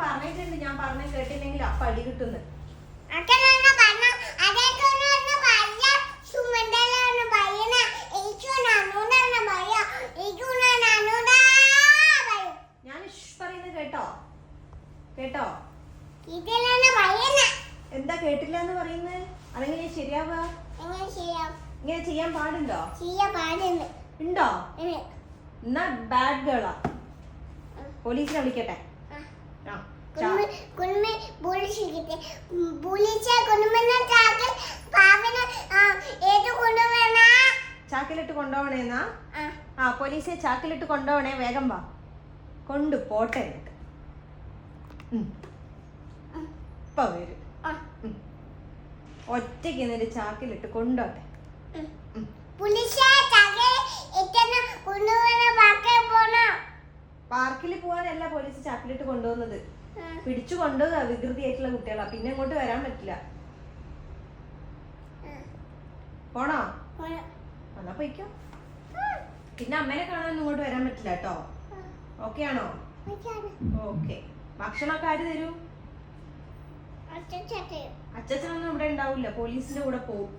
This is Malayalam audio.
പറഞ്ഞിട്ടുണ്ട്, ഞാൻ പറഞ്ഞ കേട്ടില്ലെങ്കിൽ അപ്പൊ അടി കിട്ടുന്നു. ഞാൻ പറയുന്നത് കേട്ടോ കേട്ടോ? എന്താ കേട്ടില്ല എന്ന് പറയുന്നത്? അതെങ്ങനെ ശരിയാവുക? ഇങ്ങനെ ചെയ്യാൻ പാടുണ്ടോ? ഉണ്ടോ? എന്നാ ബാഡ് ഗേളാ. പോലീസിനെ വിളിക്കട്ടെ? ചാക്കിലിട്ട് കൊണ്ടുപോകണേന്നാ? ആ, പോലീസിനെ ചാക്കിലിട്ട് കൊണ്ടുപോകണേ, വേഗം വാ. കൊണ്ടു പോട്ടെ. ഇപ്പൊ വരും. ഒറ്റയ്ക്ക് എന്നിട്ട് ചാക്കിലിട്ട് കൊണ്ടോട്ടെ. പാർക്കിൽ പോകാനല്ല പോലീസ് ചാക്കിലിട്ട് കൊണ്ടുപോകുന്നത്. പിടിച്ചു കൊണ്ടുപോകുക വികൃതിയായിട്ടുള്ള കുട്ടികളാ. പിന്നെ ഇങ്ങോട്ട് വരാൻ പറ്റില്ല. പോണോ? എന്നാ പോയിക്കോ. പിന്നെ അമ്മേനെ കാണാൻ ഇങ്ങോട്ട് വരാൻ പറ്റില്ല കേട്ടോ. ഓക്കെ ആണോ? ഓക്കെ. ഭക്ഷണമൊക്കെ ആര് തരും? അച്ഛനൊന്നും ഇവിടെ ഉണ്ടാവില്ല, പോലീസിന്റെ കൂടെ പോവും.